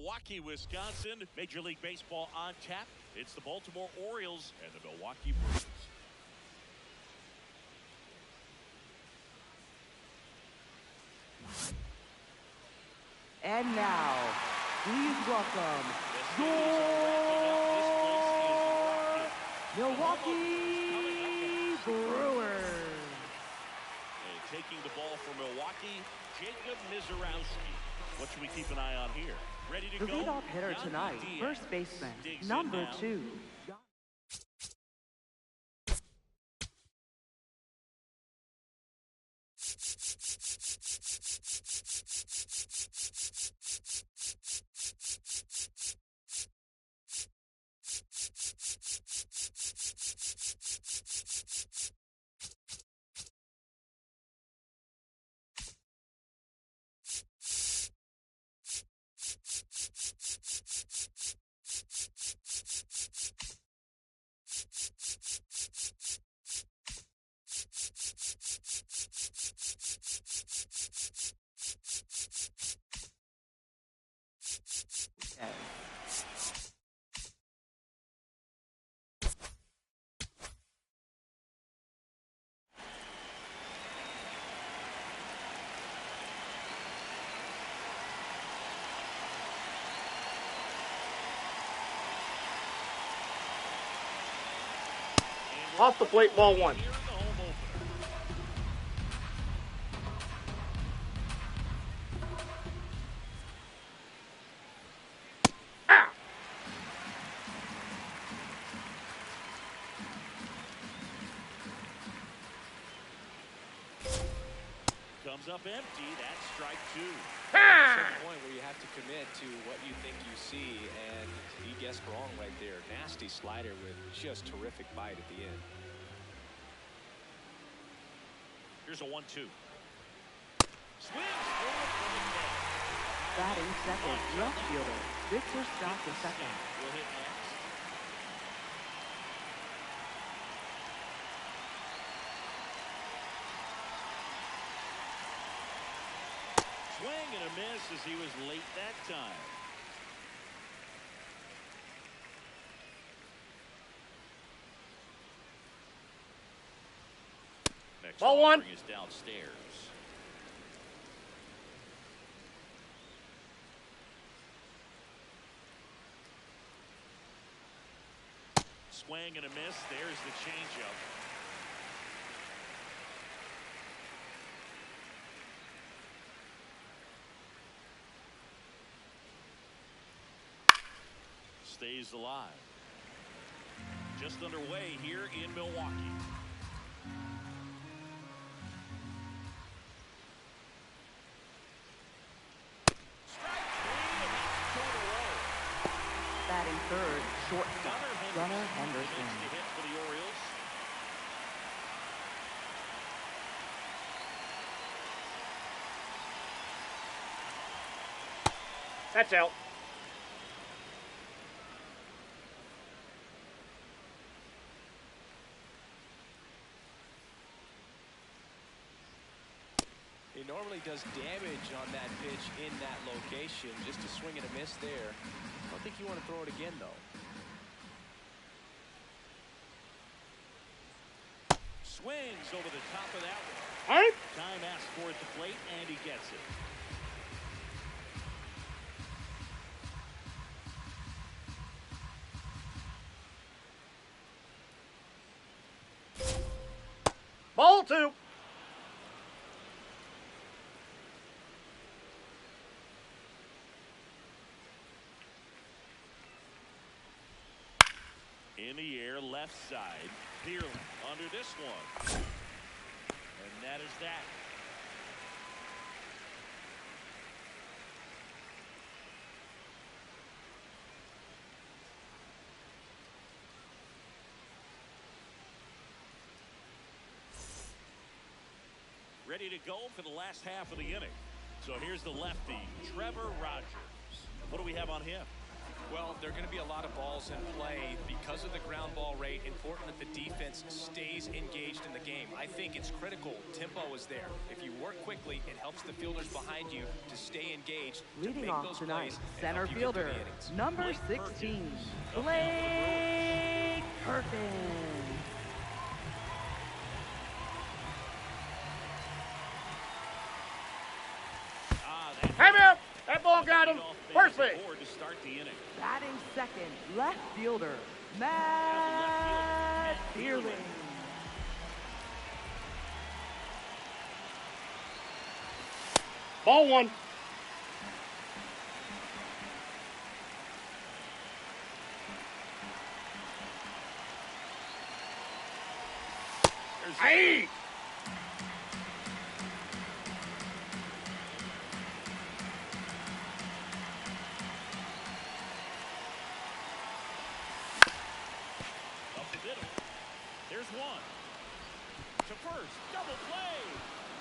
Milwaukee, Wisconsin. Major League Baseball on tap. It's the Baltimore Orioles and the Milwaukee Brewers. And now, please welcome your Milwaukee Brewers. And taking the ball for Milwaukee, Jacob Mizorowski. What should we keep an eye on here? Ready to the go? The leadoff hitter tonight, first baseman, number 2. Off the plate, ball 1. Comes up empty. That's strike 2. At a certain point where you have to commit to what you think you see, and he guessed wrong right there. Nasty slider with just terrific bite at the end. Here's a 1-2. Batting second, left fielder, Victor Scott II. Will hit next. Swing and a miss as he was late that time. Next ball 1 is downstairs. Swing and a miss. There's the changeup. Stays alive. Just underway here in Milwaukee. Strike 3, and that's 2 in a row. Batting third, shortstop, Gunnar Henderson. Makes the hit for the Orioles. That's out. He normally does damage on that pitch in that location. Just a swing and a miss there. I don't think you want to throw it again, though. Swings over the top of that one. All right. Time asked for at the plate, and he gets it. Ball 2. In the air, left side. Pearland under this one. And that is that. Ready to go for the last half of the inning. So here's the lefty, Trevor Rogers. What do we have on him? Well, there are going to be a lot of balls in play because of the ground ball rate. Important that the defense stays engaged in the game. I think it's critical. Tempo is there. If you work quickly, it helps the fielders behind you to stay engaged, to Leading make off those tonight, plays, and center help you get through fielder, the innings. number 16, Blake Perkins. Time out. That ball got him. First base. To start the inning. Batting second, left fielder, Matt Dearling. Ball 1. Hey! Up the middle. There's one. To first. Double play.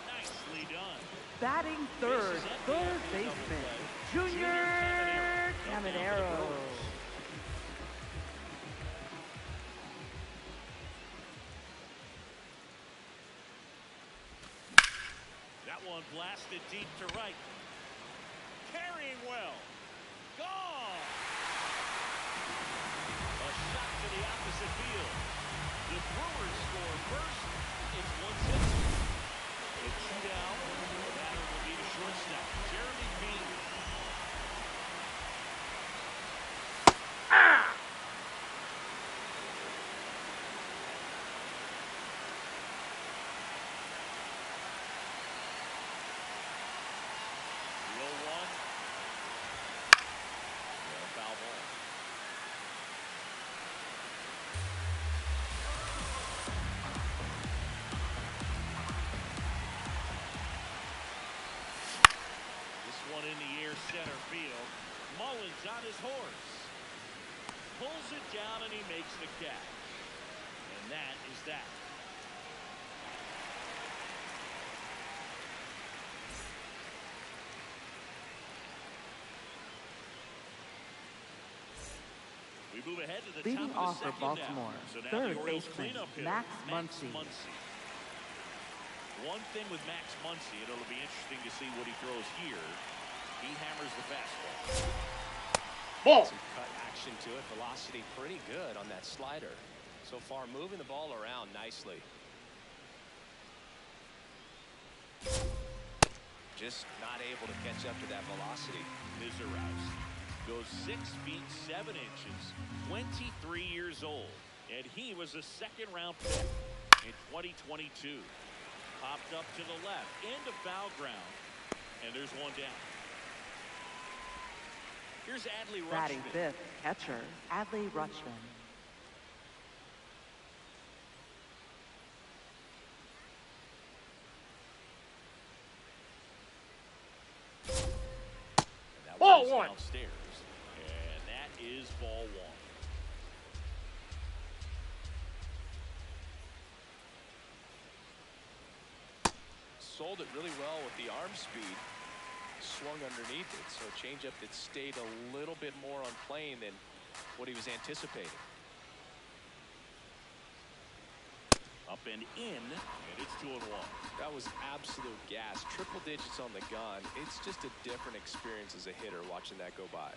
Nicely done. Batting third, third baseman, Junior Caminero. That one blasted deep to right. Carrying well. Gone. A shot to the opposite field. The Brewers score first. It's 1-6. A two-down. The batter will be the shortstop, Jeremy Bean. Foul ball. This one in the air, center field. Mullins on his horse. Pulls it down and he makes the catch. And that is that. We move ahead to the Leading top off of the for second Baltimore, now. So now third the Orioles baseman, cleanup hitter, Max Muncy. One thing with Max Muncy, and it'll be interesting to see what he throws here. He hammers the fastball. Ball. Some cut action to it. Velocity pretty good on that slider. So far, moving the ball around nicely. Just not able to catch up to that velocity. Mizarowski goes 6 feet 7 inches, 23 years old, and he was a second-round pick in 2022. Popped up to the left, into foul ground, and there's one down. Here's Adley Rutschman. Batting fifth, catcher, Adley Rutschman. Ball 1. Downstairs, and that is ball 1. Sold it really well with the arm speed. Swung underneath it, so a changeup that stayed a little bit more on plane than what he was anticipating. Up and in, and it's 2-1. That was absolute gas. Triple digits on the gun. It's just a different experience as a hitter watching that go by.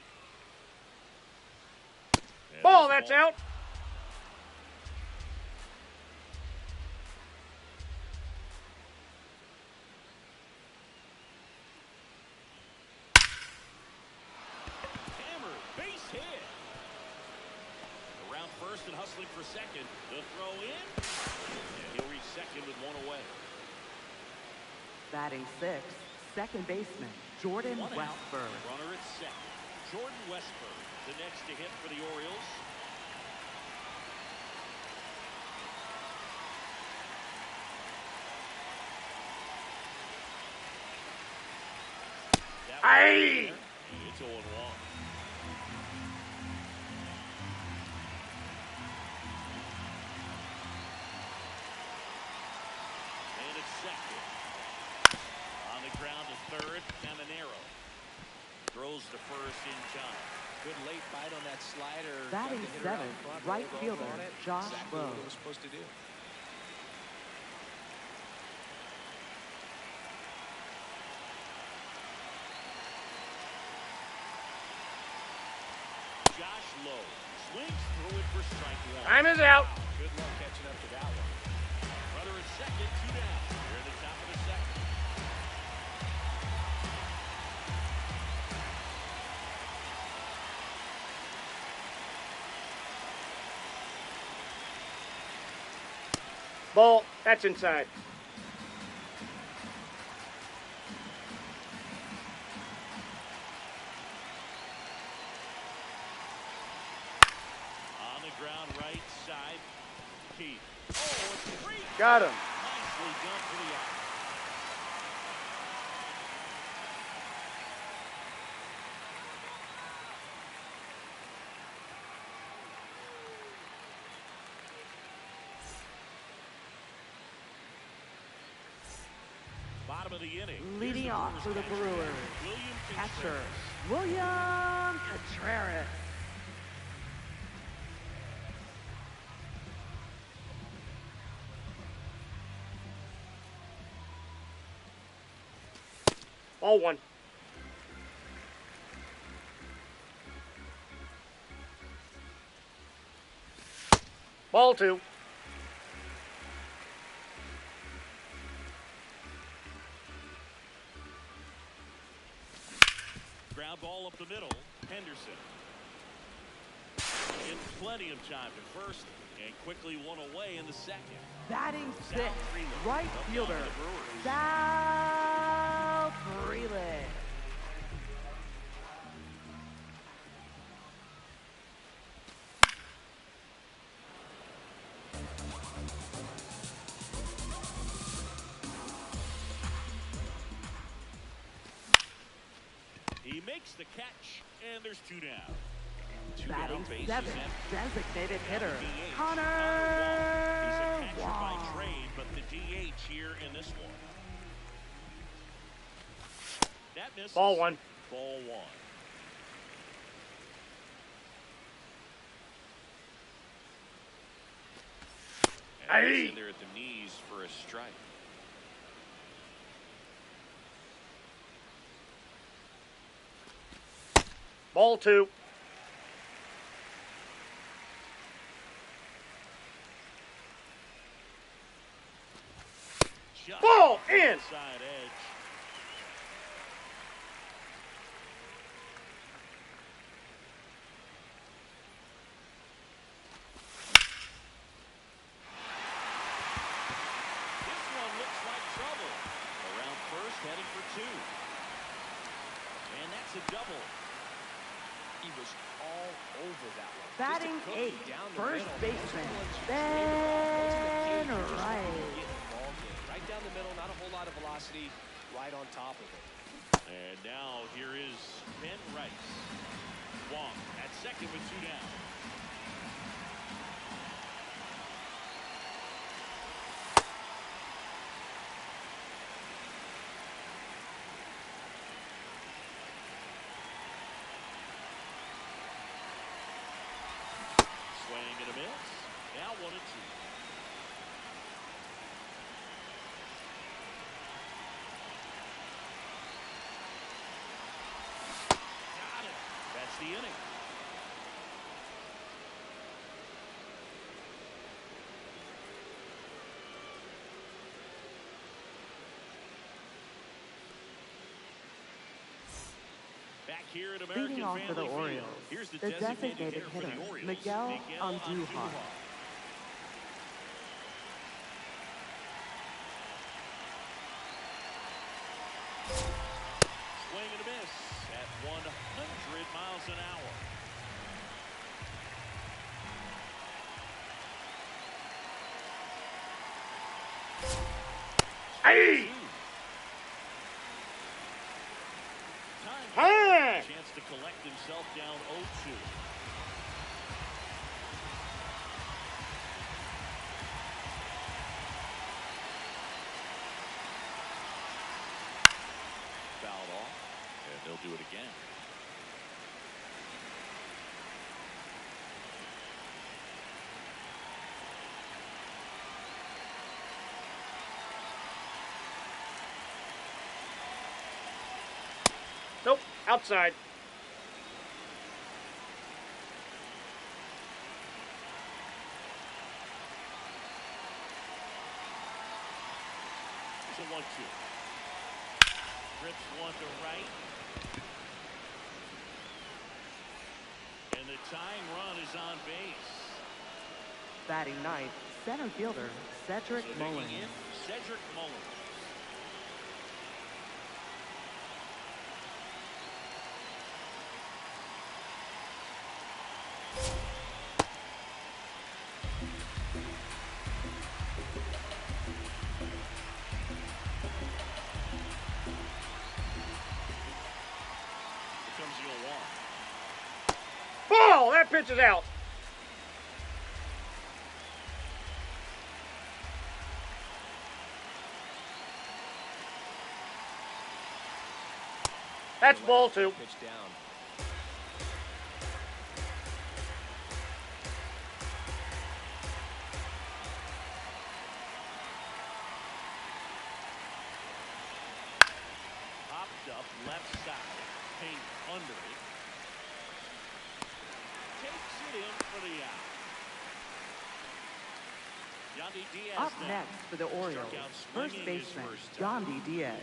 Ball, that's out. Hammer, base hit. Around first and hustling for second. The throw in, and he'll reach second with one away. Batting sixth, second baseman, Jordan One out. Westburg. Runner at second. Jordan Westburg, the next to hit for the Orioles. Aye. It's 0-1. And it's second. On the ground to third, Caminero throws to first in time. Good late bite on that slider. Batting Got the hitter out seventh, front, right rolled fielder, over on it. Josh Exactly Lowe. what it was supposed to do. Josh Lowe swings through it for strike one. Time is out. Wow, good luck catching up to that one. Runner at second, 2 down. Here in the top of the second. Ball. That's inside. On the ground, right side. Keith. Oh, it's great. Got him. Nicely done for the out. Bottom of the inning. Leading off for the Brewers, William catcher Contreras. William Contreras. Ball one. Ball two. Ground ball up the middle. Henderson. In plenty of time to first and quickly one away in the second. Batting Sal sixth, Frelick right up fielder, onto the Brewers. Sal Frelick. He makes the catch, and there's 2 down. 2 Batting down, bases seventh, empty. designated hitter, DH. Connor He's a catcher by Wong. trade, but the DH here in this one. That misses. Ball one. Ball one. And he's in there at the knees for a strike. Ball two. Just Ball in. inside edge. This one looks like trouble. Around first, heading for 2. And that's a double. He was all over that one. Batting Just a cookie eighth, down the first middle. baseman, Someone Ben just wanted to Wright. get involved in. Right down the middle, not a whole lot of velocity, right on top of it. And now here is Ben Rice. Wong at second with 2 down. Swing and a miss. Now 1-2. Got it. That's the inning. Back here at American Leading off for the Family Field. Orioles, Here's the the designated designated hitter for the hitter, Orioles, Miguel Andujar. Swing and a miss at 100 miles an hour. Hey! Hey! Chance to collect himself down 0-2. Fouled off, and they'll do it again. Nope, outside. It's a 1-2. Rips one to right. And the tying run is on base. Batting ninth, center fielder Cedric So Mullins. digging in, Cedric Mullins. Here comes the 0-1. Ball! That pitch is out. That's ball 2. Pitch down. Popped up left side. Paint under it. Takes it in for the out. Yandy Diaz Up now. next for the Orioles, Struck out first swinging his baseman first time. Yandy Diaz.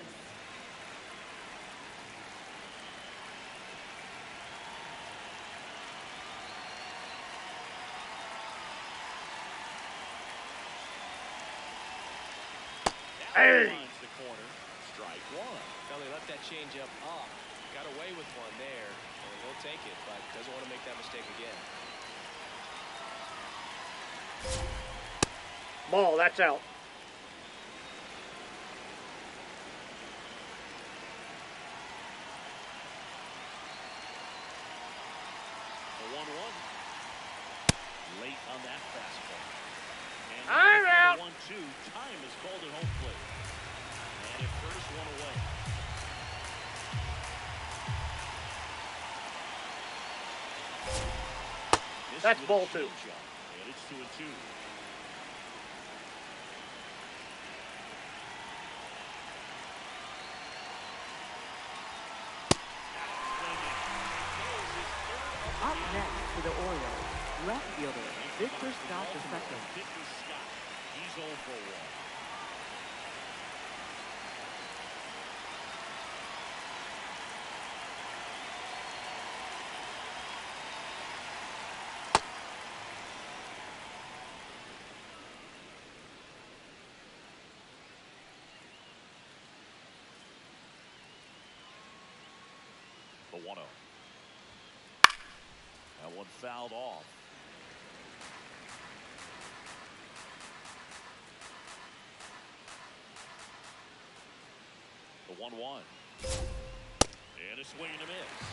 Hey! Finds the corner. Strike one. Well, they left that changeup up. Got away with one there. And he'll take it, but doesn't want to make that mistake again. Ball, that's out. The 1-1. Late on that fastball. And I'm out. 1-2. Time is called at home plate. And at first, one away. This That's with ball a 2. changeup, and it's 2-2. Up next for the Orioles, left fielder Victor Scott II. Victor Scott. He's 0 for 1. The 1-0. That one fouled off. The 1-1. And a swing and a miss.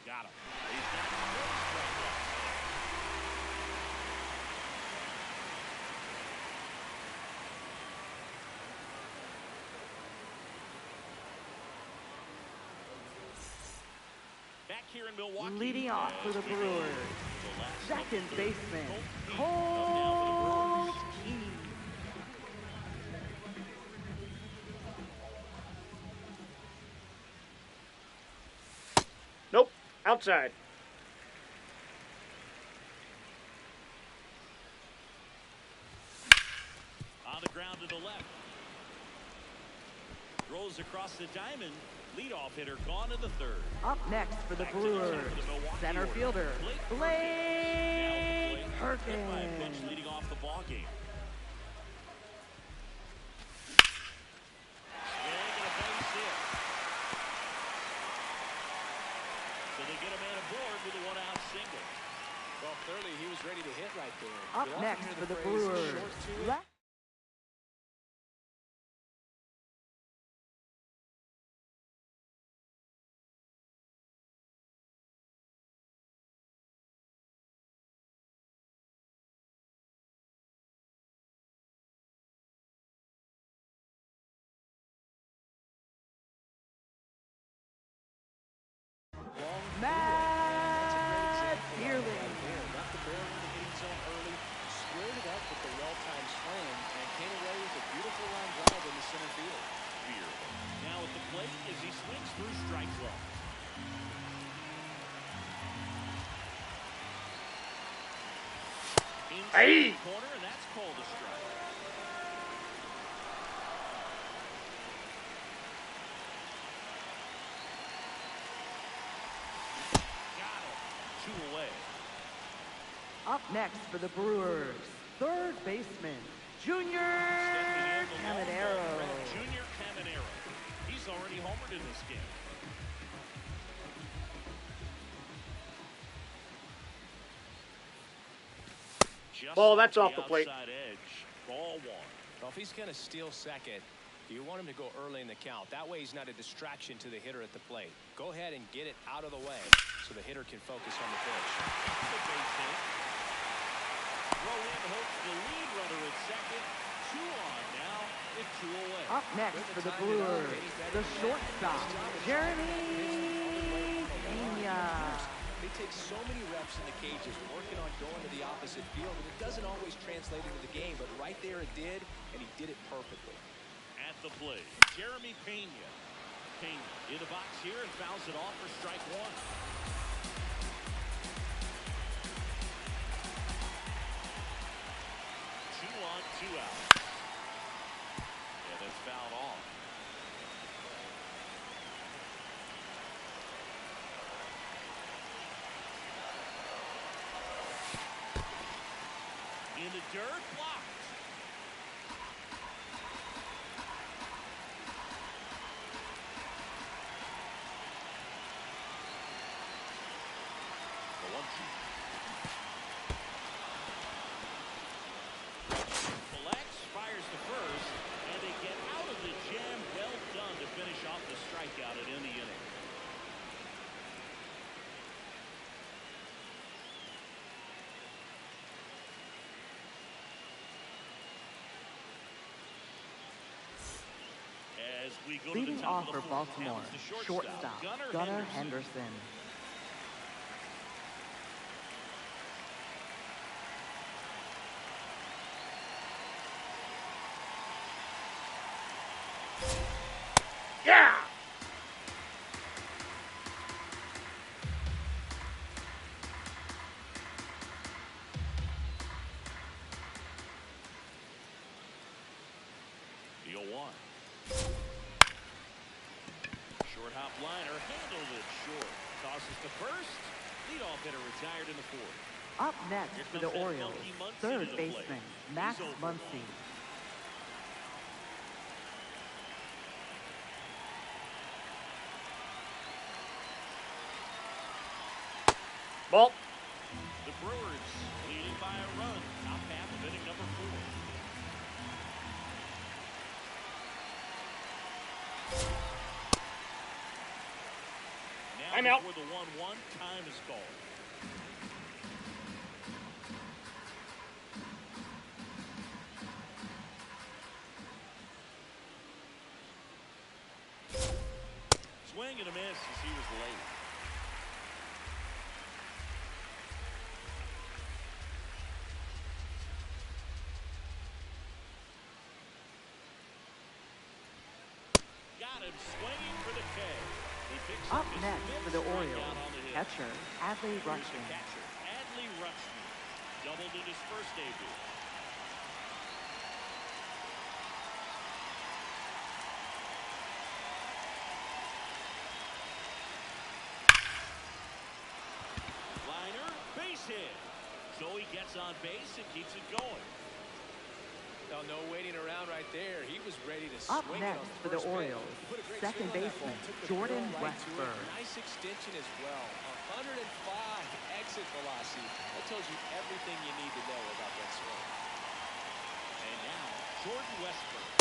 Got him. He's got four strikeouts. Back here in Milwaukee. Leading off for the as we go Brewers, to the last second of the baseman Colt Colt Keith. Keith. Nope, outside. On the ground to the left. Throws across the diamond. Leadoff hitter gone in the third. Up next for the Back to the Brewers, center for the Milwaukee center Orioles. fielder Blake Blake Perkins. Hit by a pitch Perkins. leading off the ball game. Swing and a base hit. So they get a man aboard with a one-out single. Well, clearly he was ready to hit right there. Up We often next hear for the phrase, Brewers, short to it. left. Long Matt That's a great example Dearly. right there. Got the barrel in the hitting zone early. Hey! Corner, and that's called a strike. Got him. 2 away. Up next for the Brewers, third baseman, Junior Caminero. Junior Caminero. He's already homered in this game. Ball, that's off the plate. Edge. Ball 1. Well, if he's going to steal second, you want him to go early in the count. That way he's not a distraction to the hitter at the plate. Go ahead and get it out of the way so the hitter can focus on the pitch. That's a base hit. Throw in hopes the lead runner at second. 2 on now with 2 away. Up next for the Brewers, the shortstop, Jeremy Pena. They take so many reps in the cages working on going to the opposite field, and it doesn't always translate into the game, but right there it did, and he did it perfectly. At the plate, Jeremy Pena. Pena in the box here and fouls it off for strike 1. 2 on, 2 out. Yeah, that's fouled off. In the dirt, blocked. The 1-2. Collects, fires to first, and they get out of the jam. Well done to finish off the strikeout and end the inning. As we go to Leading the top off of for the fourth, Baltimore, now it's the shortstop, Gunnar Henderson. Yeah! The 0-1. Short hop liner, handled it short. Tosses to first. Leadoff hitter retired in the 4th. Up next for the Orioles, third baseman, Max Muncy. Ball. The Brewers leading by a run. Top half of inning number 4. Now I'm out. before the 1-1, time is called. Swing and a miss as he was late. Got him swinging for the K. He picks Up his next for the fifth strikeout Orioles, on the hit. catcher, Adley Here's the Rutschman. catcher, Adley Rutschman. Doubled in his first debut. Liner, base hit. So he gets on base and keeps it going. Now, no waiting around right there. He was ready to Up swing next it on for the first base. Orioles, Put a great second swing on that ball. baseman, Took the Jordan barrel right to it. Westburg. Nice extension as well. 105 exit velocity. That tells you everything you need to know about that swing. And now, Jordan Westburg.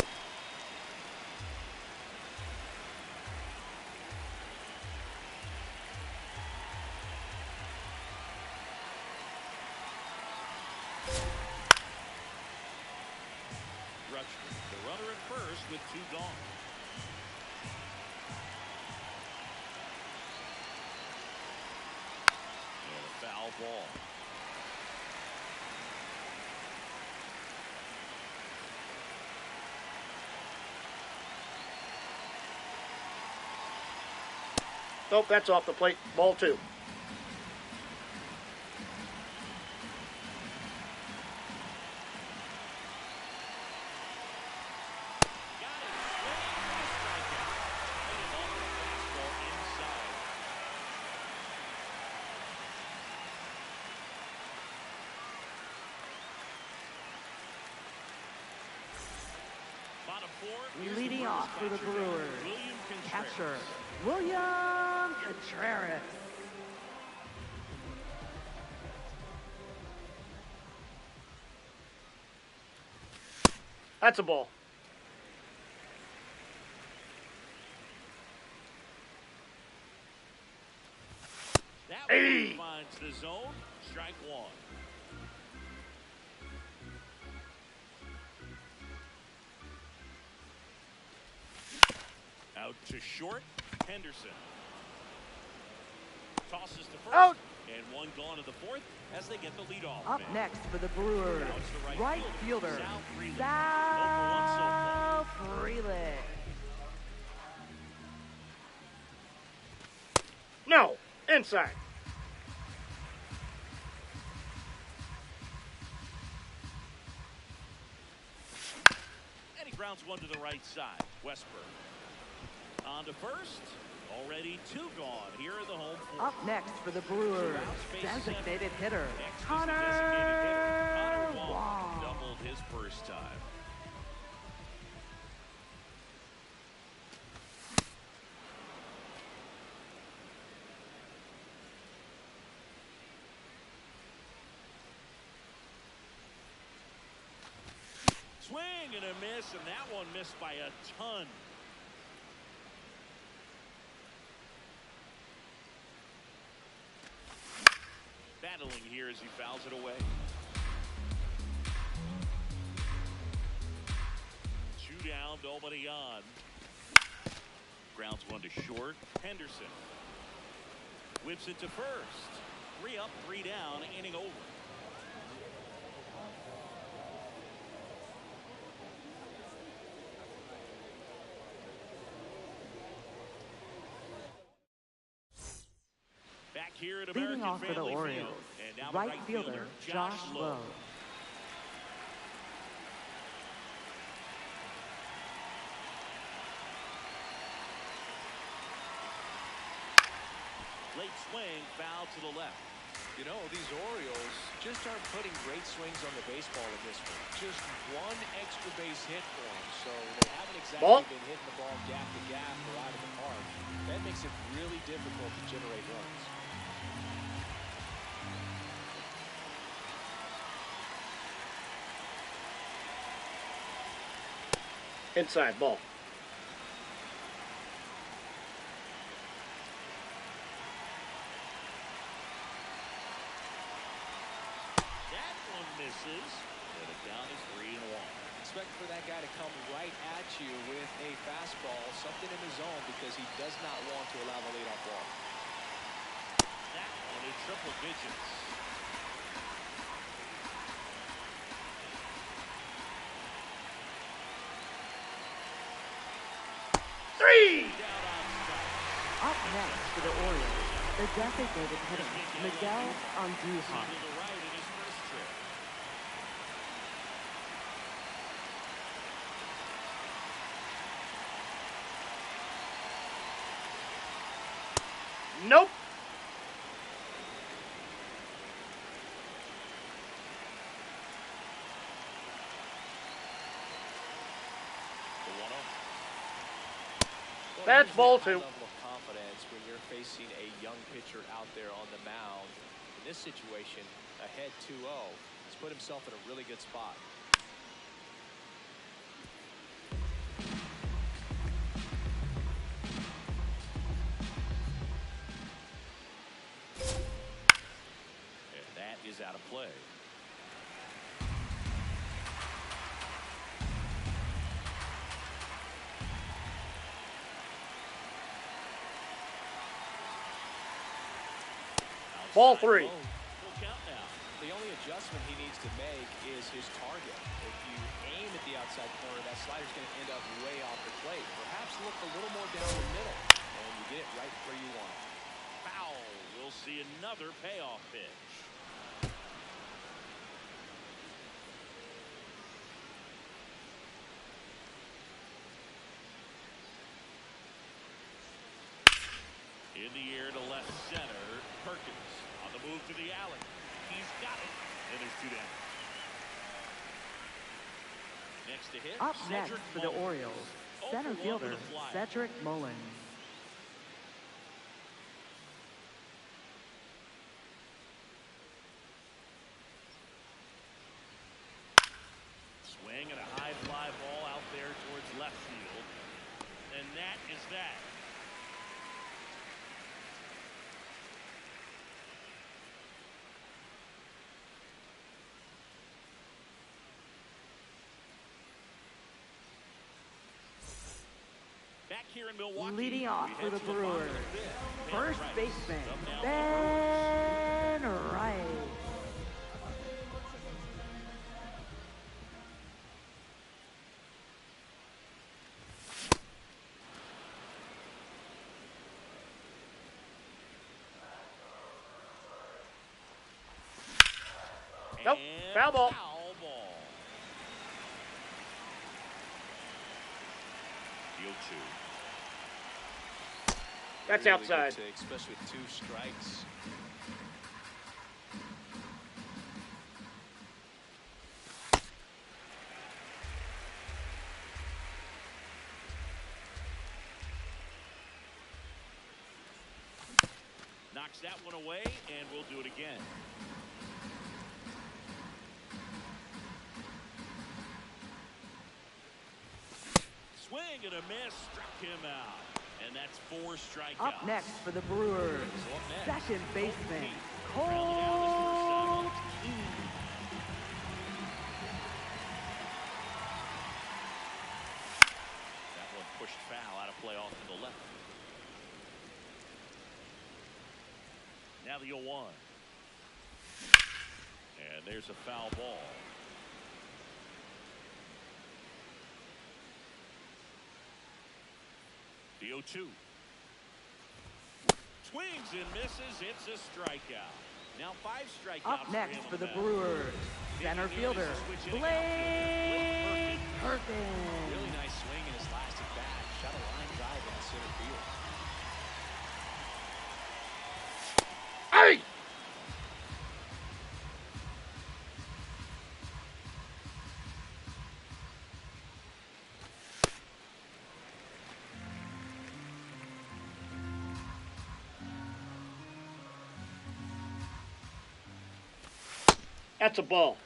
Rutschman, the runner at first with 2 gone. And a foul ball. Nope, that's off the plate. Ball 2. Here's Leading the off for the catcher, Brewers, William Contreras. catcher William Contreras. That's a ball. That one finds the zone. Strike one. Out to short. Henderson tosses to first. Out. And one gone to the fourth as they get the lead off. Up man. next for the Brewers, Now it's the right fielder Sal Frelick. Sal 0 for 1 so far. Frelick. No. Inside. And he grounds one to the right side. Westberg on to first. Already two gone here in the home fourth. Up next for the Brewers, designated hitter Next is the Connor designated hitter, Connor Wong. Wong. Doubled his first time. Swing and a miss, and that one missed by a ton. Battling here as he fouls it away. Two down, nobody on. Grounds one to short. Henderson whips it to first. 3 up, 3 down, inning over. Back here at Leading American off for the Family Orioles, Field. And now right the fielder Josh Lowe. Late swing, foul to the left. You know, these Orioles just aren't putting great swings on the baseball in this one. Just one extra base hit for them. So they haven't exactly Ball. been hitting the ball gap to gap or out of the park. That makes it really difficult to generate runs. Inside. Ball. That one misses. And the count is 3-1. Expect for that guy to come right at you with a fastball, something in his zone, because he does not want to allow the leadoff walk. That one in triple digits. Three. Down on strike. Up next for the Orioles, the designated hitter Miguel Andujar. Single to right in his first trip. Nope. The 1-0. Well, That's usually ball a high two. level of confidence when you're facing a young pitcher out there on the mound. In this situation, ahead 2-0, he's put himself in a really good spot. And that is out of play. Ball Outside 3. low. Full count now. The only adjustment he needs to make is his target. If you aim at the outside corner, that slider's going to end up way off the plate. Perhaps look a little more down the middle, and you get it right where you want it. Foul. We'll see another payoff pitch. In the air to left center. Perkins on the move to the alley. He's got it. And there's 2 down. next to hit. Up next Cedric for the Mullins. Orioles, 0 center for 1 fielder with a fly. Cedric Mullins. Swing and a high fly ball out there towards left field. And that is that. Back here in Milwaukee, Leading off we for head the to bottom of Brewers, the fifth. first Ben Rice, baseman up now Ben Rice. Nope, And foul ball. Foul ball. The 0-2. That's Really outside. good take, especially with 2 strikes. Knocks that one away, and we'll do it again. Swing and a miss, struck him out. And that's 4 strikeouts. Up next for the Brewers, So up next, second baseman Rounding out his first Colt out. E. That one pushed foul out of play off to the left. Now the 0-1. And there's a foul ball. The 0-2. Swings and misses. It's a strikeout. Now 5 strikeouts. Up next him for on the mound. Brewers, center fielder Blake Perkins. Really nice swing in his last at bat. Shot a line drive in center field. Hey! That's a ball.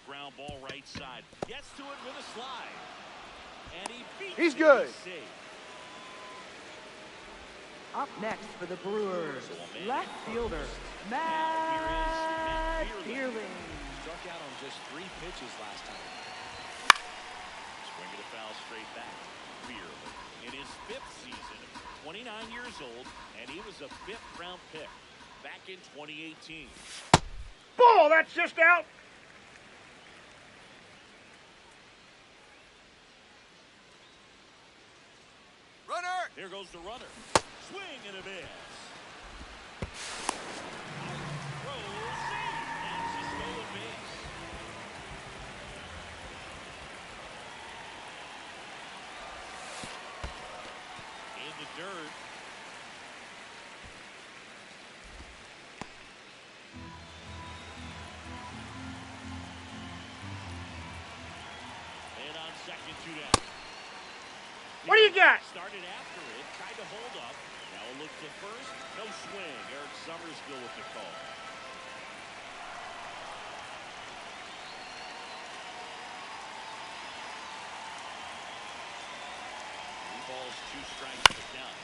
Ground ball right side. Gets to it with a slide. And he beats He's it. good. He's safe. Up next for the Brewers, left fielder Matt Fearling. Struck out on just 3 pitches last time. Swing and a foul straight back. Fearling in his 5th season, 29 years old, and he was a 5th round pick back in 2018. Ball, that's just out. Runner! Here goes the runner. Swing and a miss. Throws in. That's a stolen base. In the dirt. And on second, 2 down. What do you got? Started after it, tried to hold up. Now a look to first. No swing. Eric Summersgill with the call. Three balls, 2 strikes to count.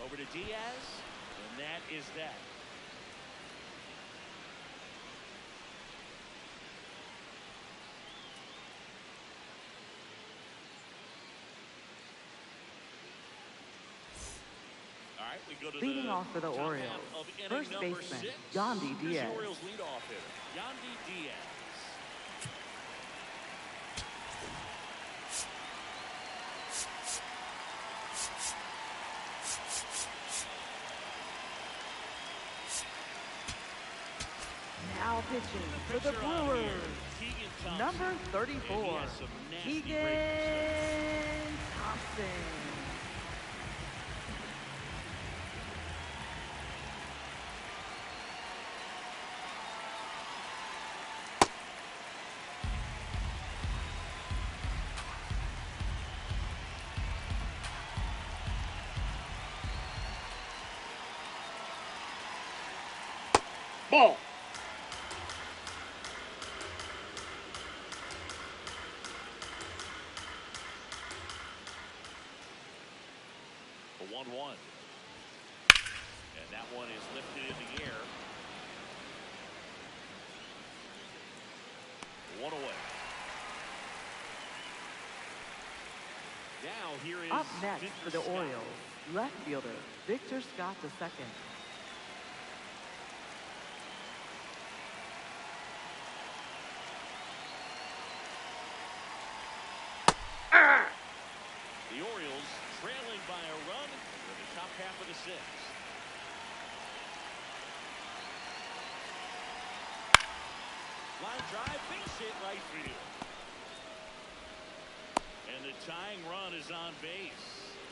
Over to Diaz, and that is that. All right, we go to Leading the off for the top Orioles, half of inning first number baseman 6. Yandy Here's Diaz. the Orioles leadoff hitter, Yandy Diaz. Now pitching for the Pitcher on Brewers, here, Keegan Thompson. number And 34, he has some nasty Keegan breaking stuff. Thompson. Ball. A 1-1. And that one is lifted in the air. One away. Now here is Up next Victor for the Scott. Orioles, left fielder Victor Scott II. The Orioles trailing by a run in the top half of the sixth. Line drive, base hit right field. And the tying run is on base.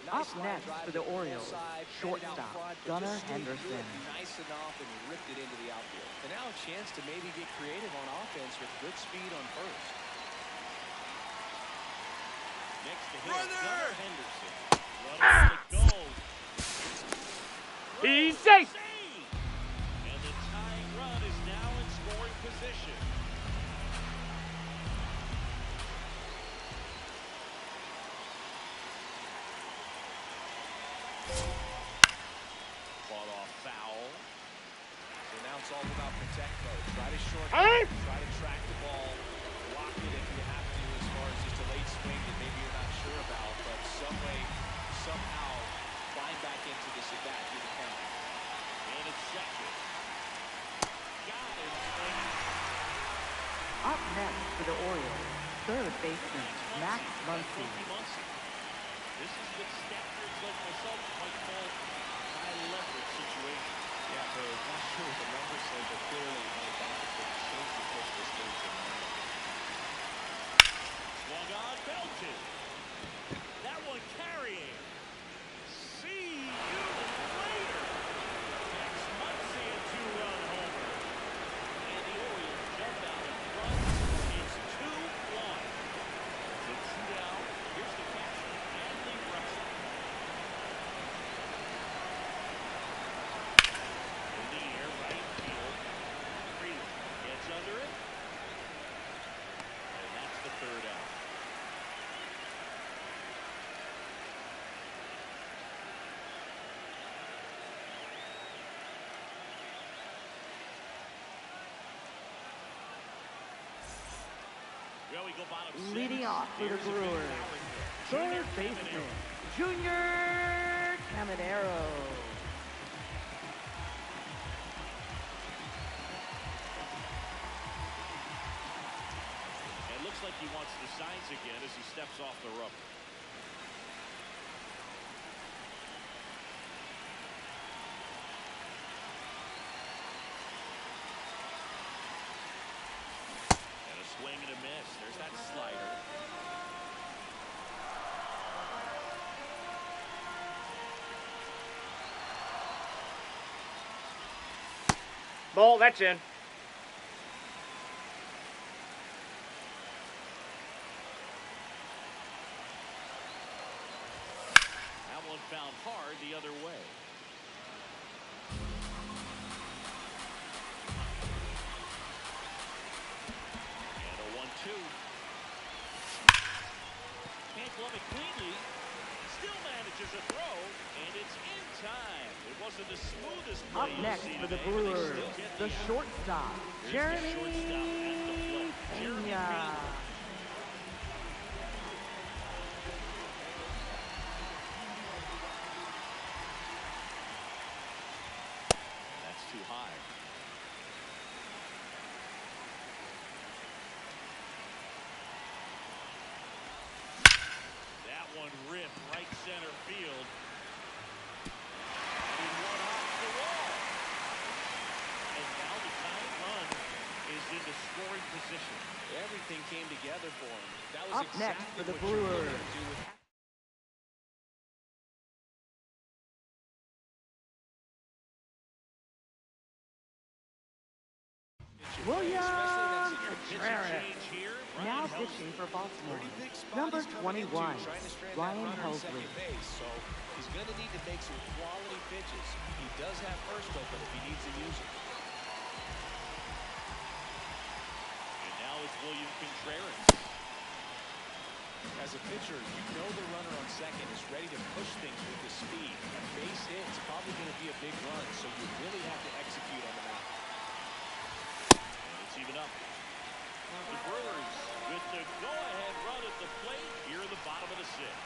Up next for the Orioles, shortstop Gunnar Henderson. Nice enough, and he ripped it into the outfield. And now a chance to maybe get creative on offense with good speed on first. Next to him, Gunnar Henderson. Runner to go. He's safe. Save. And the tying run is now in scoring position. Fought off foul. So now it's all about protect mode. Try to short, Hey! try to track the ball, block it if you have to, as far as just a late swing that maybe you're not sure about, but some way, somehow, climb back into this at bat, get the count. And it's second. Got it. Up next for the Orioles, third baseman Max Muncy. This is what staffers like myself might call high leverage situation. Yeah, so not sure what the numbers say, but clearly my back is going to change the push this game to Swung on, belted. That one carrying. See you later. Max Muncy, a two-run homer. And the Orioles jump out in front. It's 2-1. The two down. Here's the catcher, Anthony Russell. In the air, right field. Freeman gets under it. And that's the third out. Well, we go bottom six. Leading off for the Here's a big Brewers, power hitter. third baseman Junior Caminero. It looks like he wants the signs again as he steps off the rubber. And a swing and a miss. There's that slider. Ball, that's in. That one found hard the other way. And a 1-2. Can't glove it cleanly. Still manages a throw, and it's in time. It wasn't the smoothest play Up you'll next see for the today, but they Brewers, still get the the out. shortstop Here's the Jeremy shortstop at the plate, Jeremy Pena. Pena. That's too high. That one ripped right center field. And one off the wall. And now the tying run is into scoring position. Everything came together for him. That was Up next exactly for the what you were looking Brewers, to do with William Pitching Contreras. change here. Now Ryan pitching for Baltimore, pretty big spot number he's coming into, 21, trying to strand that Ryan runner at Helsley. second base, so he's going to need to make some quality pitches. He does have first open if he needs to use it. William Contreras. As a pitcher, you know the runner on second is ready to push things with his speed. A base hit is probably going to be a big run, so you really have to execute on the mound. And it's even up. The Brewers with the go-ahead run at the plate here in the bottom of the sixth.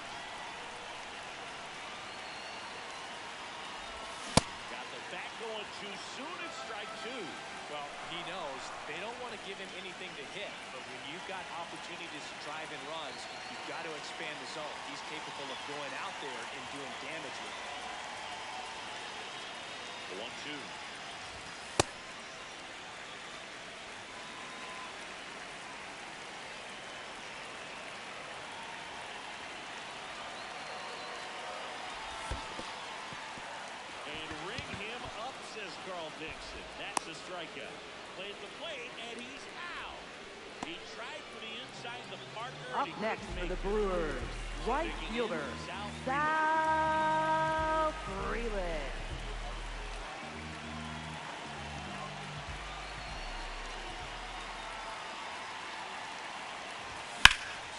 Got the bat going too soon at strike two. Well, he knows they don't want to give him anything to hit, but when you've got opportunities to drive in runs, you've got to expand the zone. He's capable of going out there and doing damage with it. The 1-2. Carl Dixon. That's a strikeout. Played the plate, and he's out. He tried for the inside the partner. Up next for the Brewers, right fielder, Sal Freeland.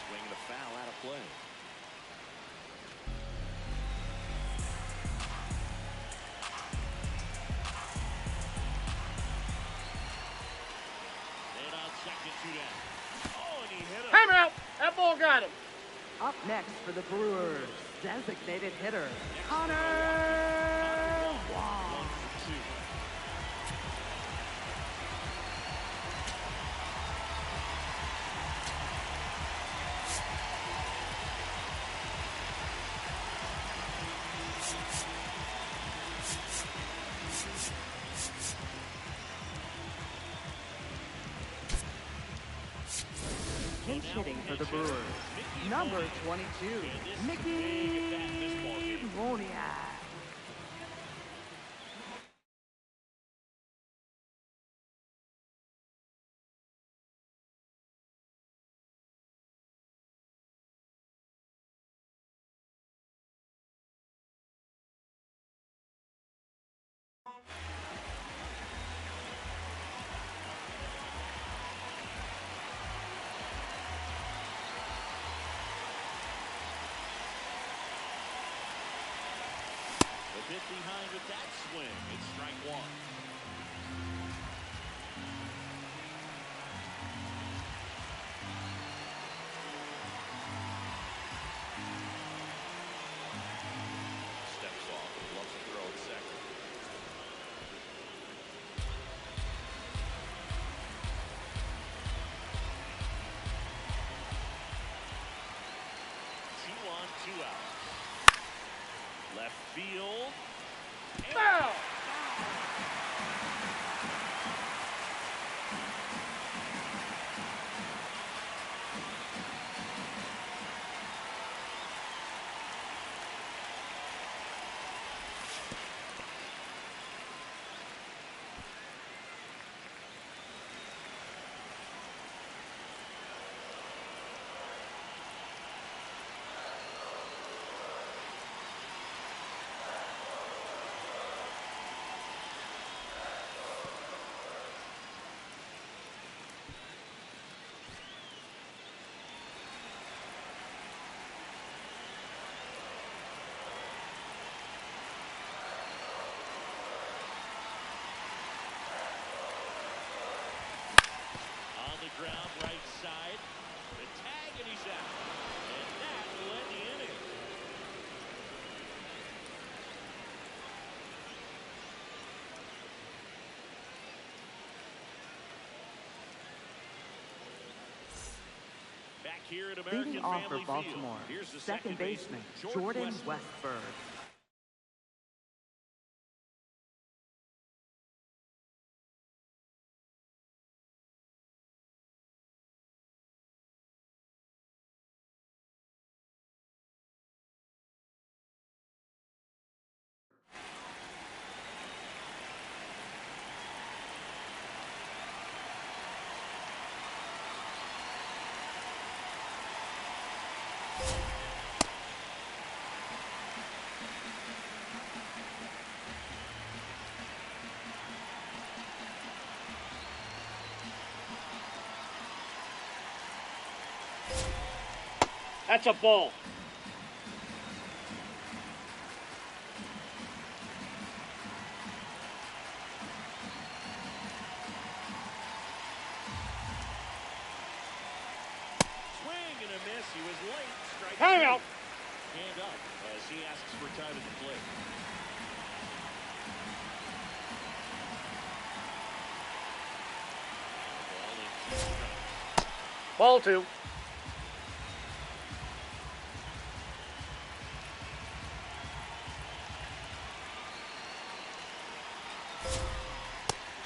Swing the foul out of play. Time out! That ball got him. Up next for the Brewers, designated hitter, Connor Wong. Pinch hitting for the Brewers, number 22, Mickey Moniak. Bit behind with that swing. It's strike one. Steps off. Loves to throw at second. Two on, two out. Left field. Foul! Ground right side. The tag, and he's out. And that will end the inning. Back here at American Leading off for Family Baltimore, Field. Here's the second baseman, Jordan Westburg. That's a ball. Swing and a miss. He was late. Strike Time two. out. Hand up as he asks for time at the plate. Ball in 2 strikes. Ball 2.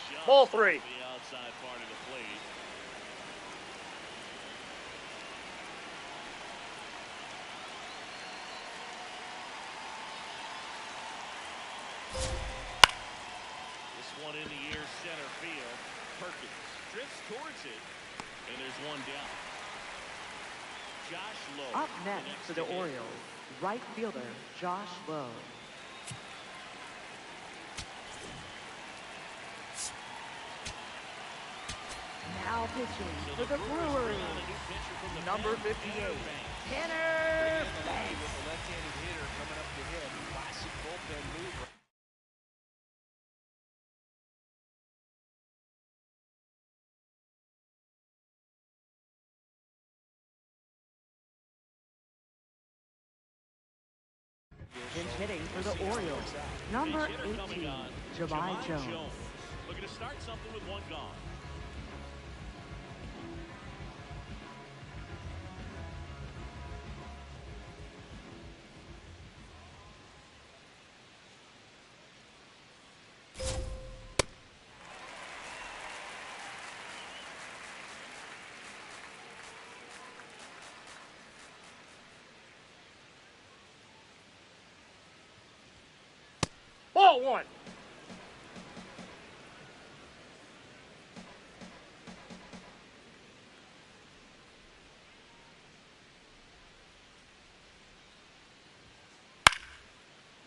Just Ball off 3. the outside part of the plate. This one in the air, center field. Perkins drifts towards it, and there's one down. Josh Lowe. Up next for the to hit. Orioles, right fielder Josh Lowe. Now pitching So for the Brewers Brewers, bring on a new pitcher from the number pen, 58, Banks. Tanner With Banks. a left-handed hitter coming up to hit. Classic bullpen move. Pinch hitting for the Orioles, number Pinch hitter coming 18, on, Jahmai Jones. Looking to start something with one gone. Ball 1.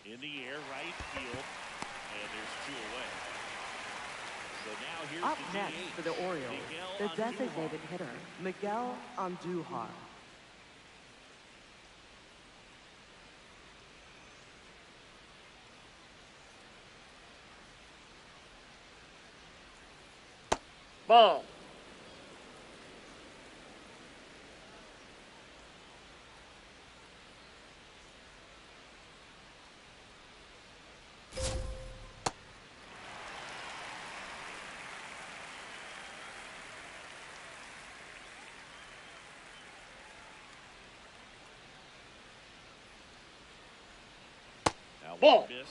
In the air, right field, and there's 2 away. So now here's Up the next DH, for the Orioles, the Miguel Andujar. designated hitter, Miguel Andujar. Ball. Now Ball. one miss.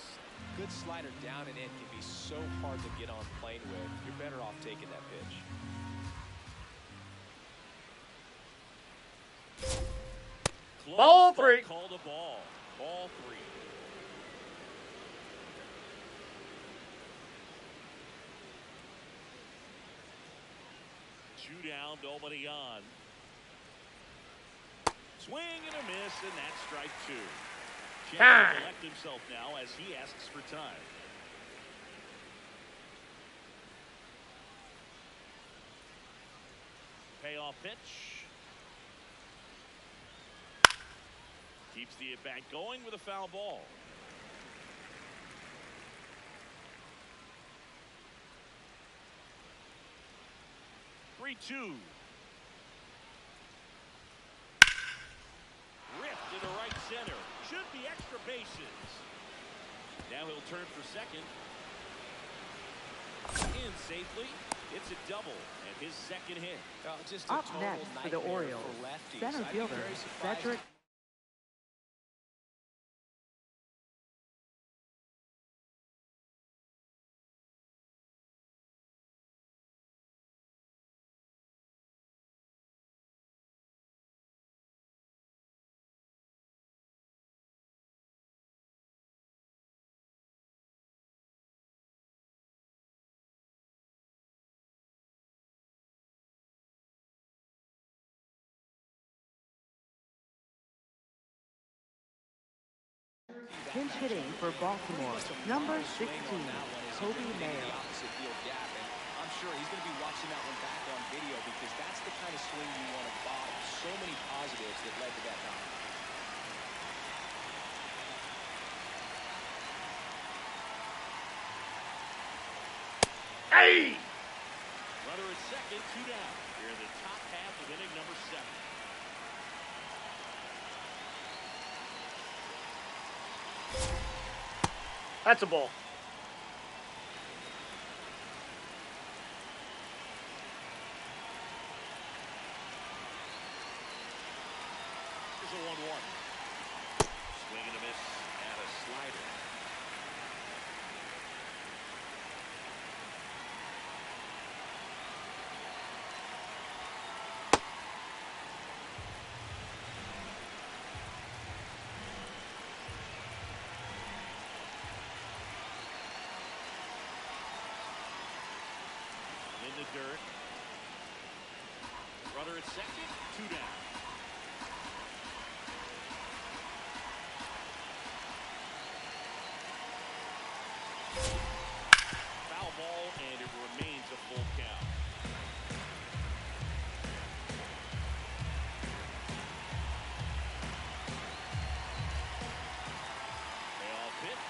Good slider down and in can be so hard to get on plane with. You're better off taking that pitch. Close, Ball but 3. Called a ball. Ball 3. Two down, nobody on. Swing and a miss, and that's strike 2. Chance Time. to collect himself now as he asks for time. Payoff pitch. Keeps the at-bat going with a foul ball. Three-two. Ripped into right center. Should be extra bases. Now he'll turn for second. In safely. It's a double and his second hit. Just a Up total next for the nightmare Orioles, for lefties. center I'd be fielder very surprised Cedric. Pinch hitting for Baltimore, number 16, Kobe Mayo. Opposite field gap, and I'm sure he's going to be watching that one back on video because that's the kind of swing you want to bottom. So many positives that led to that knock. Hey! Runner at second, 2 down. Here in the top half of inning number 7. That's a ball. Here's a 1-1. Swing and a miss and a slider. In the dirt. Runner at second, 2 down. Foul ball, and it remains a full count. Payoff pitch.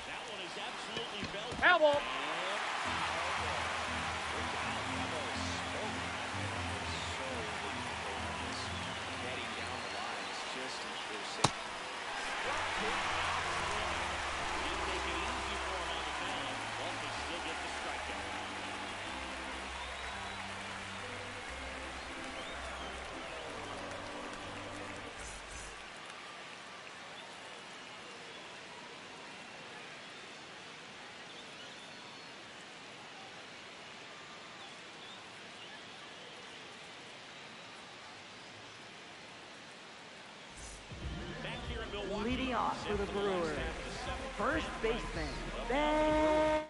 That one is absolutely belted. Foul ball. Getting down the line is just intrusive. Didn't make it easy for him on the mound, but they still get the strikeout. Back here in Milwaukee, Leading off for the set for last Brewers, half of the 7th. first baseman, Ben.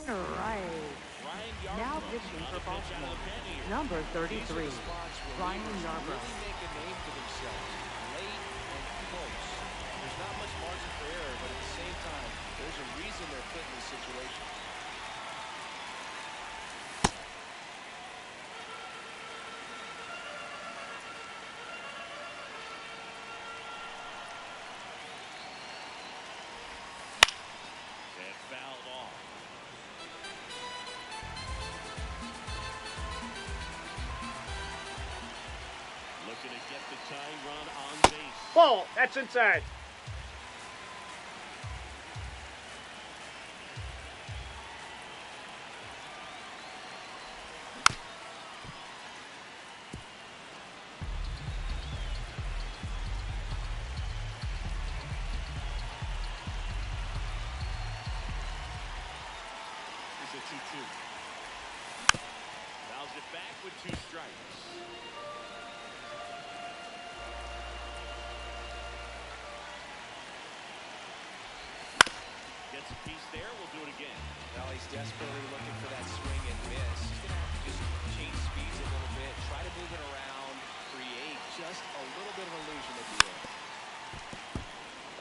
Right. Ryan Now Yarbrough pitching on for the pitch out of Baltimore, the pen here. number These are 33, the spots where Ryan leaders Yarbrough. really make a name for themselves. Late and close. There's not much margin for error, but at the same time, there's a reason they're put in this situation. And fouled off. Looking to get the tying run on base. Ball. That's inside. Here's a 2-2. Fouls it back with 2 strikes. Gets a piece there. We'll do it again. Well, he's desperately looking for that swing and miss. He's going to have to just change speeds a little bit, try to move it around, create just a little bit of illusion at the end.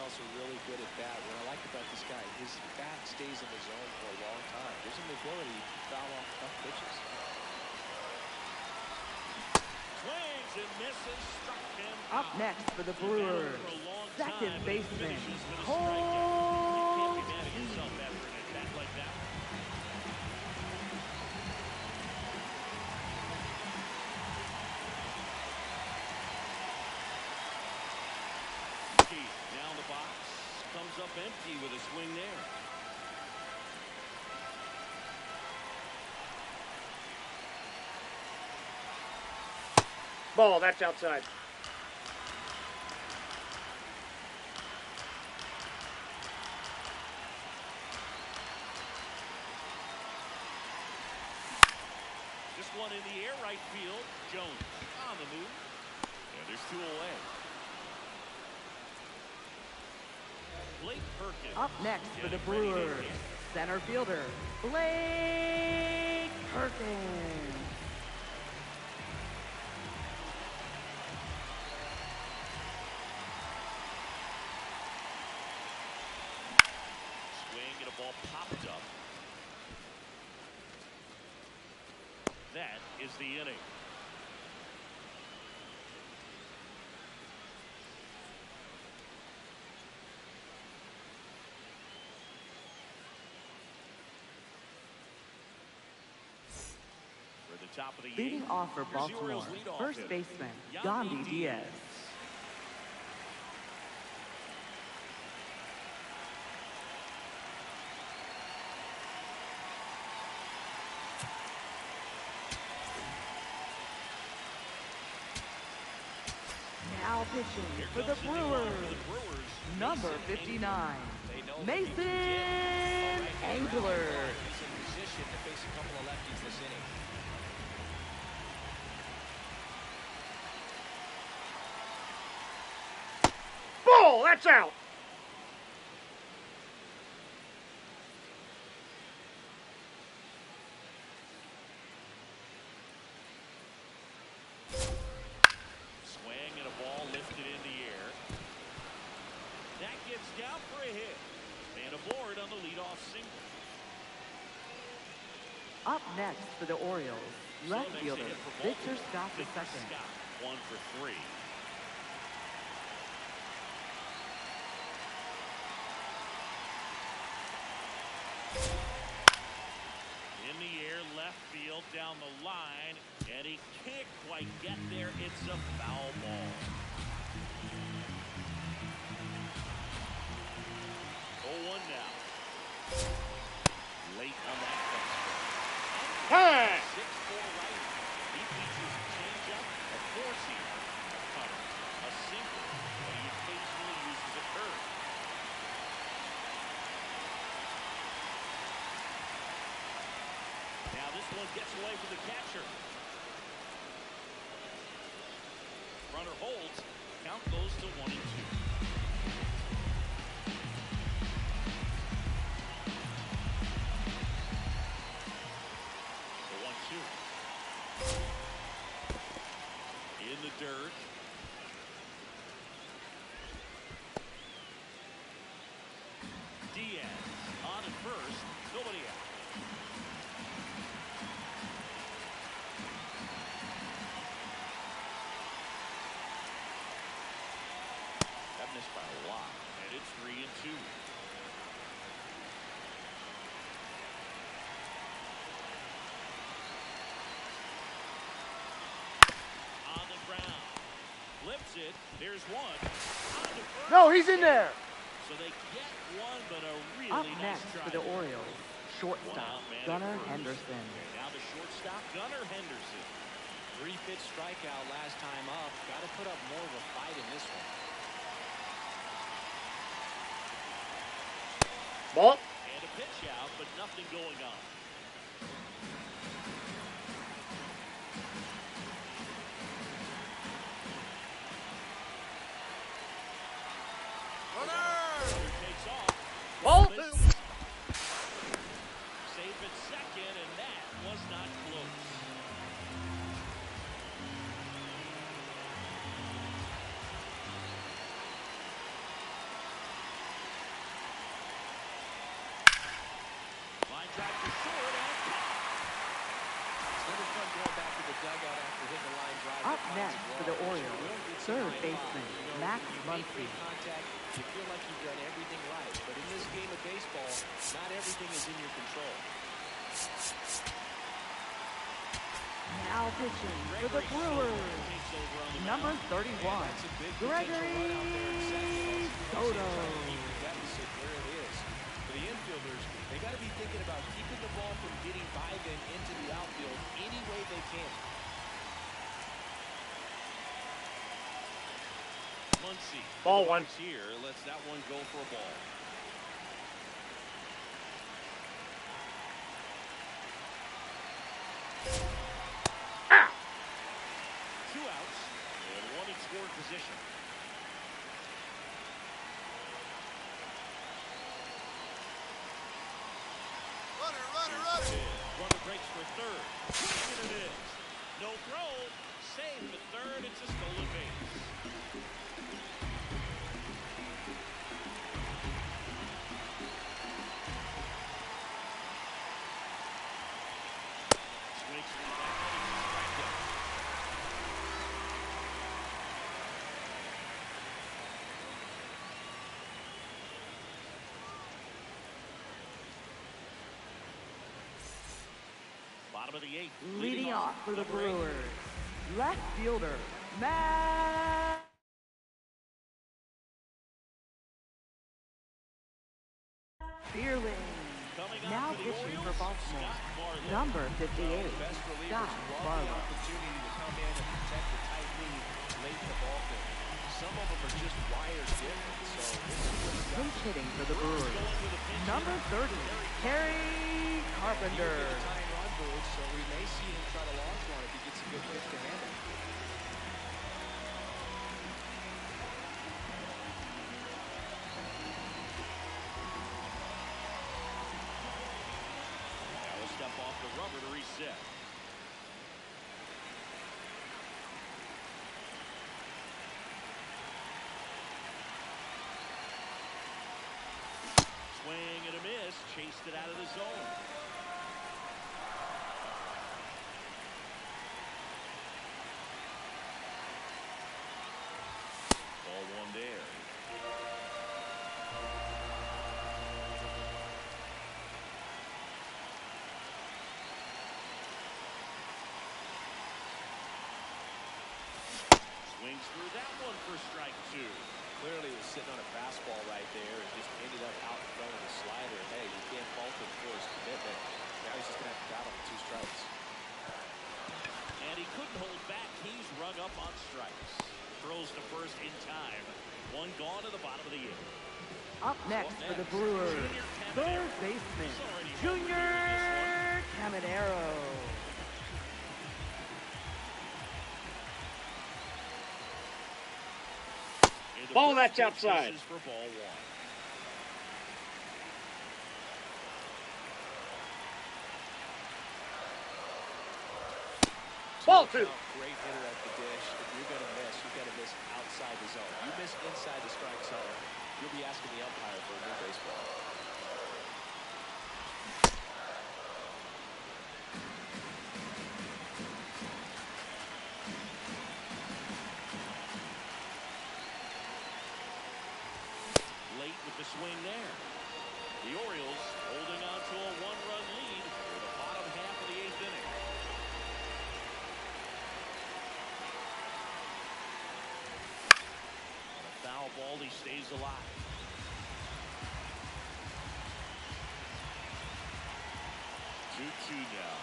Also really good at bat. What I like about this guy, his bat stays in the zone for a long time. Gives him the ability to foul off tough pitches. Swings and misses. Struck him Up out. next for the He's been over Brewers, for a long second time, but he baseman, finishes with a strikeout. You can't be mad at Cole. yourself after an at-bat like that. Now in the box. Comes up empty with a swing there. Ball. That's outside. Just one in the air, right field. Jones on the move. And there's 2 away. Blake Perkins. Up next for the getting ready to Brewers, hit. center fielder, Blake Perkins. Ball popped up. That is the inning. For the top of the Leading eighth, off for here's the Baltimore, Orioles leadoff first hitter, baseman, Yandy Yandy Diaz. Now pitching for the Brewers, number 59, Mason Angler. He's in position to face a couple of lefties this inning. Ball, that's out. Swing and a ball lifted in the air. That gets down for a hit. And aboard on the leadoff single. Up next for the Orioles, left So fielder, makes a hit for Victor Baltimore. Scott Victor II. Scott, 1 for 3. In the air, left field, down the line, and he can't quite get there. It's a foul ball. 0-1 now. Late on that fence. Hey! 6'4" righty. He features a changeup, a four-seamer, a cutter, a sinker, and he occasionally uses a curve. Now this one gets away from the catcher. Runner holds. Count goes to 1-2. In the dirt. Diaz on at first. Nobody out. That missed by a lot. And it's 3-2. Flips it. There's one. No, he's in there. So they get one, but a really Up nice next try. for the Orioles, shortstop, Gunnar Henderson. Now the shortstop, Gunnar Henderson. 3-pitch strikeout last time up. Got to put up more of a fight in this one. Ball. And a pitch out, but nothing going on. Ball. Safe at second, and that was not close. Line drive to short and It's never fun going back to the dugout after hitting a line drive. Up next for the Orioles, third baseman, Max Muncy. Contact, you feel like you've done everything right, but in this game of baseball, not everything is in your control. Now pitching for the Brewers, number 31, Gregory Soto. Deficit where it is. For the infielders, they got to be thinking about keeping the ball from getting by them into the outfield any way they can. Muncy. Ball one. Here lets that one go for a ball. Ah! 2 outs and one in scoring position. Runner breaks for third. And it is. No throw. Save at third. It's a stolen base. bottom of the eighth. Leading off for the number 8. Brewers, left fielder, Matt Fearling. Coming up Now for the pitching Orioles, for Baltimore, Scott Barlow. number 58, Best relievers Scott love the Barlow. opportunity to come in and protect the tight lead late in the ball game. Some of them are just wired different, so this is what you got. Pinch hitting for the Brewers, Going with a pinch number hitter. 30, Harry He'll be Carpenter. the tying run board, so we may see him try to launch one if he gets a good pitch to handle. Now we'll step off the rubber to reset. Swing and a miss. Chased it out of the zone. Ball one there. Swings through that one for strike 2. Clearly was sitting on a fastball right there and just ended up out in front of the slider. Hey, you can't fault him for his commitment. Now he's just going to have to battle with 2 strikes. And he couldn't hold back. He's rung up on strikes. Throws to first in time. One gone to the bottom of the 8th. Up next for the Brewers, third baseman, Junior Caminero. Ball, that's outside. For ball 1. Ball 2. Great hitter at the dish. If you're going to miss, you've got to miss outside the zone. You miss inside the strike zone, you'll be asking the umpire for a new baseball. Late with the swing there. The Orioles holding on to a 1-run lead for the bottom half of the 8th inning. On a foul ball, he stays alive. Two now.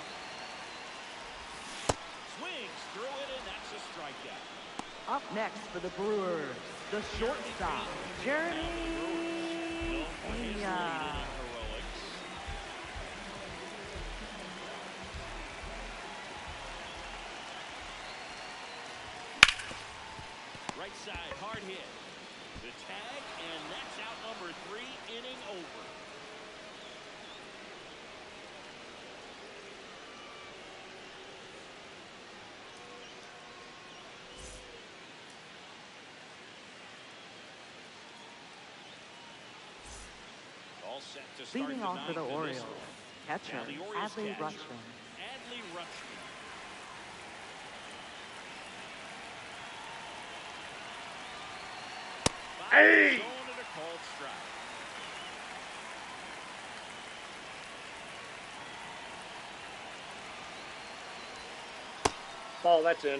Swings through it, and that's a strikeout. Up next for the Brewers, the shortstop, Jeremy Pena. Right side, hard hit. The tag, and that's out number 3, inning over. All set to start Leading the off for the 9th in Orioles, this one. catcher, Now the Orioles Adley catcher, Rutschman. Adley Rutschman. Hey! Zone and a called strike. Ball, that's in.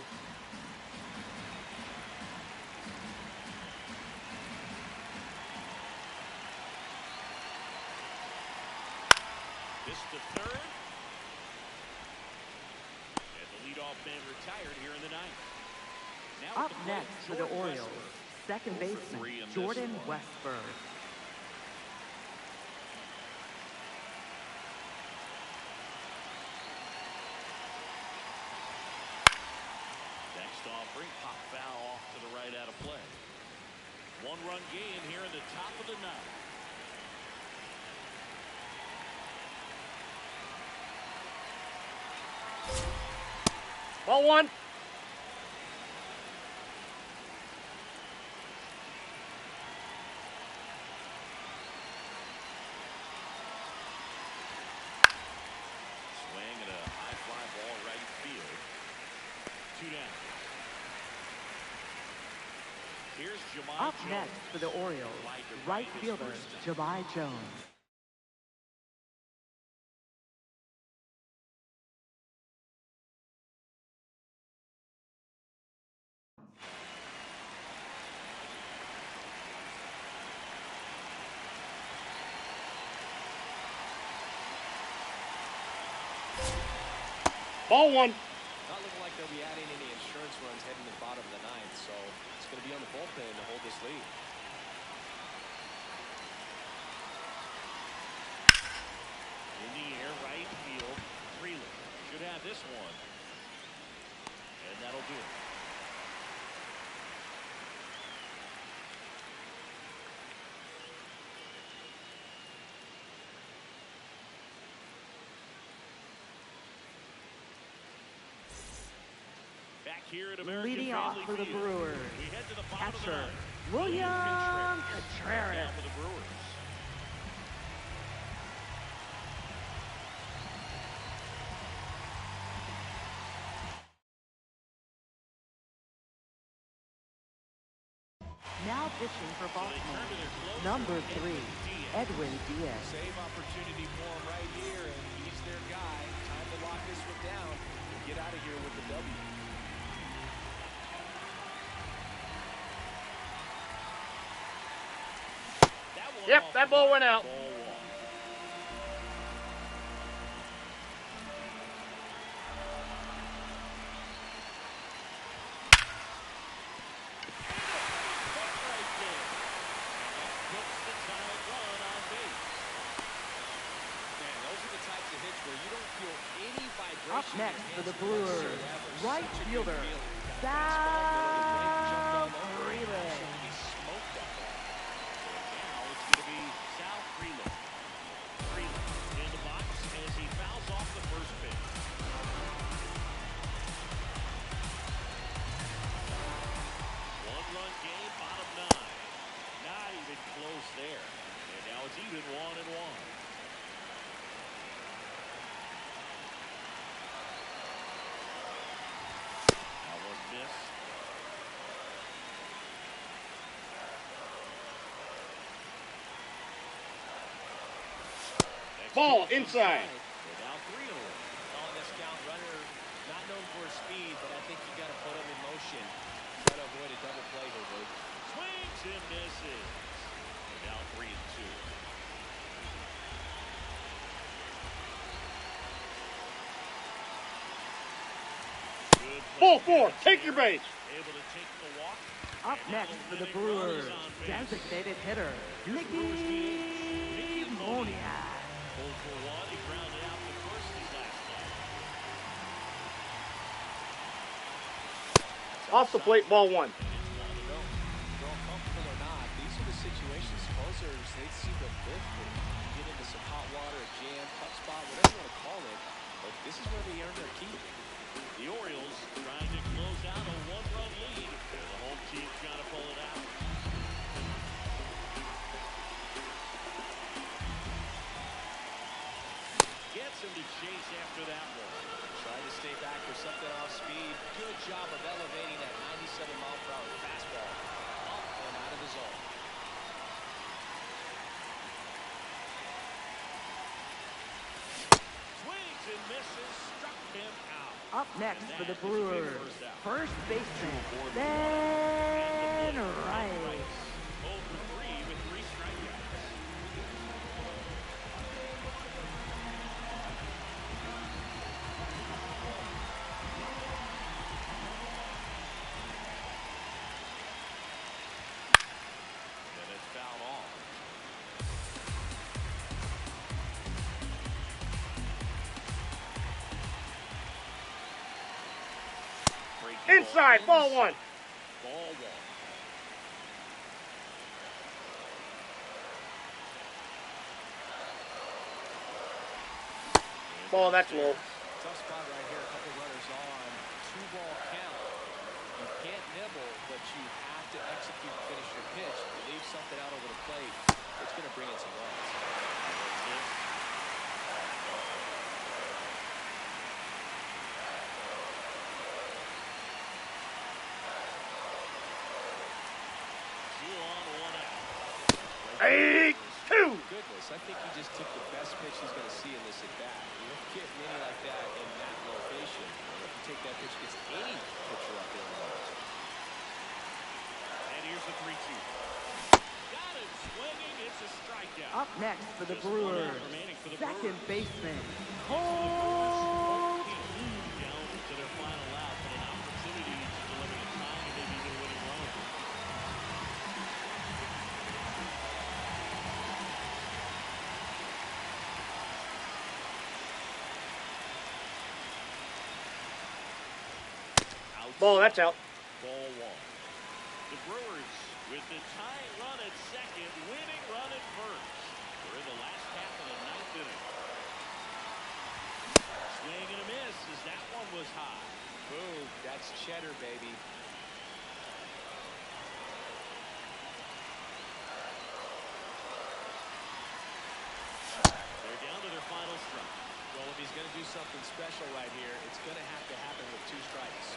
This to third. And the leadoff man retired here in the 9th. Now Up next for the Orioles, second baseman, Jordan Westburg. Next offering, pop foul off to the right out of play. 1-run game here in the top of the 9th. Ball 1. Swing and a high fly ball right field. 2 down. Here's Jahmai Up Jones. next for the Orioles, right fielder, Jahmai Jones. Ball one. Not looking like they'll be adding any insurance runs heading to the bottom of the ninth, so it's going to be on the bullpen to hold this lead. In the air, right field. Freeland should have this one. And that'll do it. Back here at American Leading off Family for the Field. Brewers, We head to the bottom of the catcher ninth. William Contreras. Contreras. For the Brewers. Now pitching for So they turn Baltimore, to their closer, number 3, Diaz. Edwin Diaz. Save opportunity for him right here, and he's their guy. Time to lock this one down and get out of here with the W. Yep, that ball went out. Ball one. Right there. And that puts the tying run on base. Man, those are the types of hits where you don't feel any vibration. Up in your next for hands the Brewers, whatsoever. right Such a good fielder, feeling. Got Sal fastball, middle of the plate, jumped all over it. Freeland. He smoked that ball. Now it's going to be Sal Freeland. Freeland in the box as he fouls off the first pitch. One-run game, bottom 9. Not even close there. And now it's even 1-1. That one missed. Next Ball pitch inside. And now 3-0. On this count, runner not known for his speed, but I think you got to put him in motion. Try to avoid a double play here, Luke. Swings and misses. And now 3-2. Good play. Ball four. Take your base. Able to take the walk. Up next for the Brewers, designated hitter, Nicky Monia. 0 for 1. He grounded out the first his last night. Off the plate, ball one. They're comfortable or not, these are the situations closers, they seem to live for. Get into some hot water, a jam, tough spot, whatever you want to call it. But this is where they earn their keep. The Orioles trying to close out a 1-run lead. And the home team's trying to pull it out. Gets him to chase after that one. Trying to stay back for something off speed. Good job of elevating that 97-mile-per-hour fastball up and out of the zone. Swings and misses. Struck him out. Up next And for the that is a big Brewers, first out. first baseman, And Ben the Rice. 0 for 3 with 3 strikeouts. And it's fouled off. Breaking Inside, ball one. Ball one. Ball, that's low. Tough spot right here, a couple runners on. 2-ball count. You can't nibble, but you have to execute and finish your pitch. If you leave something out over the plate, it's going to bring in some runs. Two on, 1 out. 8-2. Goodness, I think he just took the best pitch he's going to see in this at-bat. You don't get many like that in that location. If you take that pitch against any pitcher out there in the box. And here's the 3-2. Got him swinging. It's a strikeout. Up next for the Just 1 out Brewers, remaining for the second Brewers. baseman, Cole He Ball, that's out. Ball one. The Brewers with the tying run at second, winning run at first. We're in the last half of the ninth inning. Swing and a miss as that one was high. Boom, that's cheddar, baby. They're down to their final strike. Well, if he's going to do something special right here, it's going to have to happen with 2 strikes.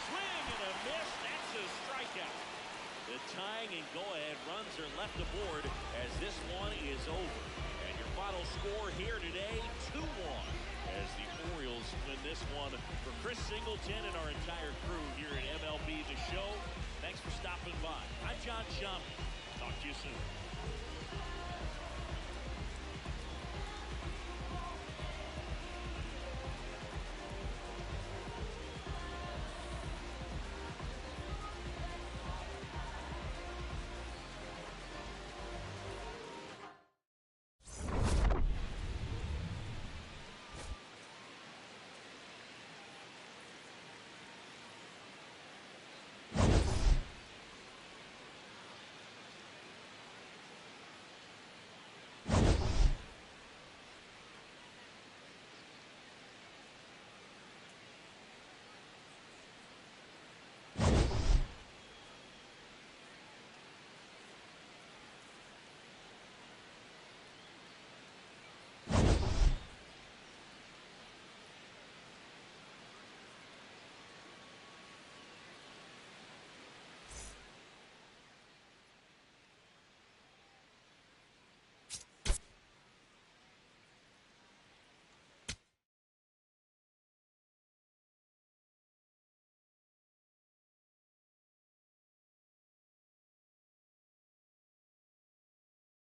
Swing and a miss. That's a strikeout. The tying and go-ahead runs are left aboard as this one is over. And your final score here today, 2-1. As the Orioles win this one. For Chris Singleton and our entire crew here at MLB The Show, thanks for stopping by. I'm John Schumm. Talk to you soon.